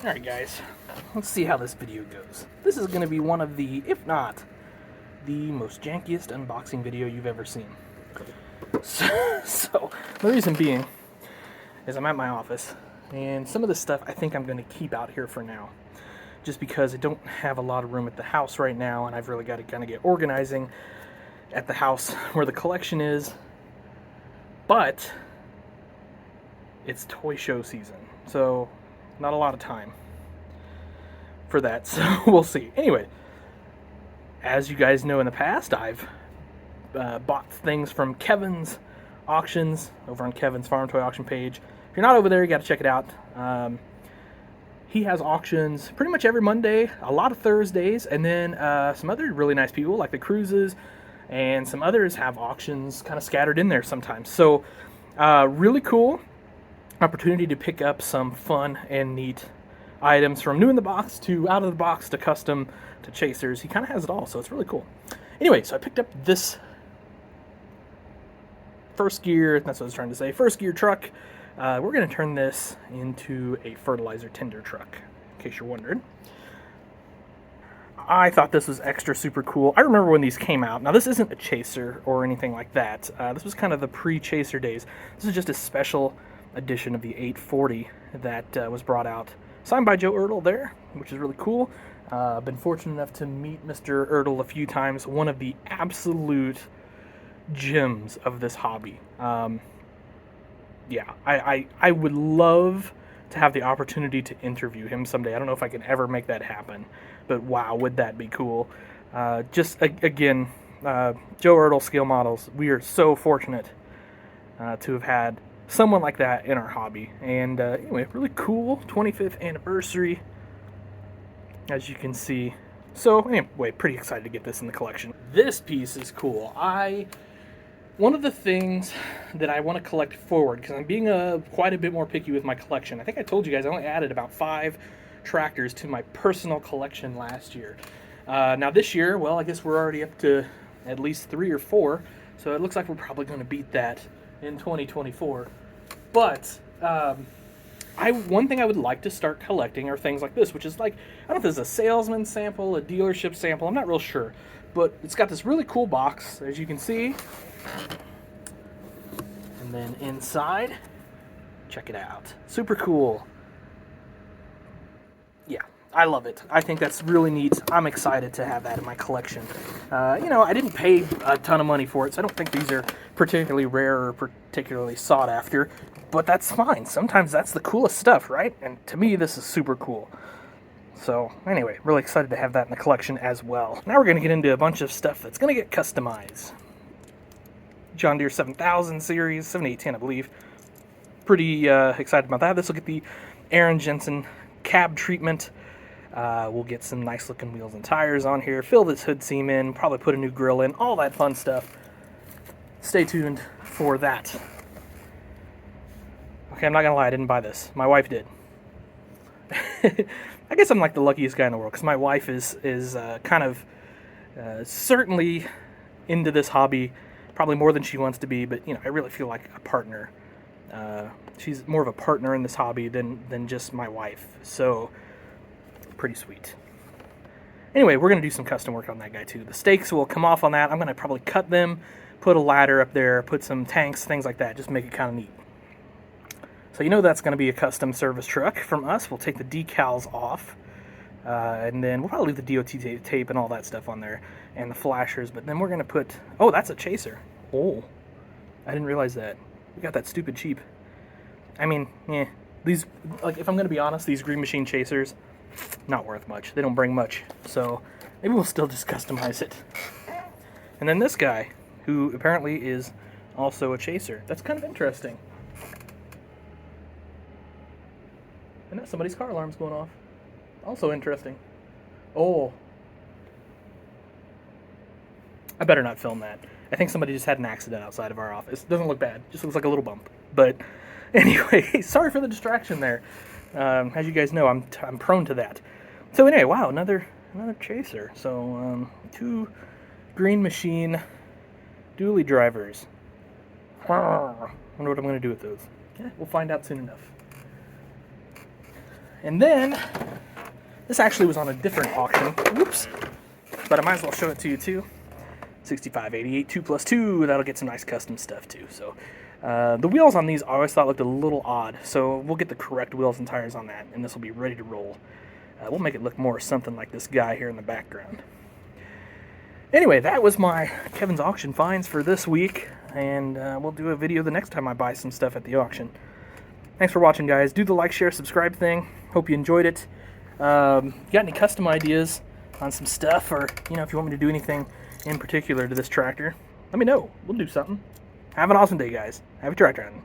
Alright guys, let's see how this video goes. This is going to be one of the, if not, the most jankiest unboxing video you've ever seen. So the reason being is I'm at my office, and some of the stuff I think I'm going to keep out here for now. Just because I don't have a lot of room at the house right now, and I've really got to kind of get organizing at the house where the collection is. But it's toy show season, so not a lot of time for that, so we'll see. Anyway, as you guys know in the past, I've bought things from Kevin's auctions over on Kevin's Farm Toy Auction page. If you're not over there, you got to check it out. He has auctions pretty much every Monday, a lot of Thursdays, and then some other really nice people like the Cruises and some others have auctions kind of scattered in there sometimes. So really cool opportunity to pick up some fun and neat items from new in the box to out of the box to custom to chasers. He kind of has it all, so it's really cool. Anyway, so I picked up this first gear, that's what I was trying to say, first gear truck. We're going to turn this into a fertilizer tender truck, in case you're wondering. I thought this was extra super cool. I remember when these came out. Now, this isn't a chaser or anything like that. This was kind of the pre-chaser days. This is just a special edition of the 840 that was brought out, signed by Joe Erle there, which is really cool. Been fortunate enough to meet Mr. Erle a few times, one of the absolute gems of this hobby. Yeah, I would love to have the opportunity to interview him someday. I don't know if I can ever make that happen, but wow, would that be cool. Again, Joe Erle Scale Models, we are so fortunate to have had someone like that in our hobby. And anyway, really cool 25th anniversary, as you can see. So anyway, pretty excited to get this in the collection. This piece is cool. One of the things that I want to collect forward, because I'm being quite a bit more picky with my collection. I think I told you guys I only added about 5 tractors to my personal collection last year. Now this year, well, I guess we're already up to at least 3 or 4, so it looks like we're probably going to beat that in 2024. But one thing I would like to start collecting are things like this, which is like, I don't know if this is a salesman sample, a dealership sample, I'm not real sure. But it's got this really cool box, as you can see. And then inside, check it out. Super cool. Yeah, I love it. I think that's really neat. I'm excited to have that in my collection. You know, I didn't pay a ton of money for it, so I don't think these are particularly rare or particularly sought after. But that's fine. Sometimes that's the coolest stuff, right? And to me, this is super cool. So anyway, really excited to have that in the collection as well. Now we're going to get into a bunch of stuff that's going to get customized. John Deere 7000 series, 7810 I believe. Pretty excited about that. This will get the Aaron Jensen cab treatment. We'll get some nice looking wheels and tires on here. Fill this hood seam in, probably put a new grill in, all that fun stuff. Stay tuned for that. Okay, I'm not going to lie, I didn't buy this. My wife did. I guess I'm like the luckiest guy in the world, because my wife is kind of certainly into this hobby, probably more than she wants to be, but you know, I really feel like a partner. She's more of a partner in this hobby than just my wife, so pretty sweet. Anyway, we're going to do some custom work on that guy too. The stakes will come off on that. I'm going to probably cut them, put a ladder up there, put some tanks, things like that, just make it kind of neat. So you know that's going to be a custom service truck from us. We'll take the decals off, and then we'll probably leave the DOT tape and all that stuff on there, and the flashers, but then we're going to put, oh, that's a chaser. Oh, I didn't realize that. We got that stupid cheap. I mean, yeah, these, like, if I'm going to be honest, these Green Machine chasers, not worth much. They don't bring much, so maybe we'll still just customize it. And then this guy, who apparently is also a chaser. That's kind of interesting. And now somebody's car alarm's going off. Also interesting. Oh. I better not film that. I think somebody just had an accident outside of our office. Doesn't look bad. Just looks like a little bump. But anyway, sorry for the distraction there. As you guys know, I'm prone to that. So anyway, wow, another chaser. So 2 Green Machine dually drivers. Wonder what I'm going to do with those. Yeah, we'll find out soon enough. And then, this actually was on a different auction. Whoops. But I might as well show it to you too. 6588 2+2. That'll get some nice custom stuff too. So the wheels on these I always thought looked a little odd. So we'll get the correct wheels and tires on that, and this will be ready to roll. We'll make it look more something like this guy here in the background. Anyway, that was my Kevin's auction finds for this week, and we'll do a video the next time I buy some stuff at the auction. Thanks for watching, guys. Do the like, share, subscribe thing. Hope you enjoyed it. You got any custom ideas on some stuff, or if you want me to do anything in particular to this tractor, let me know. We'll do something. Have an awesome day, guys. Happy tractor hunting.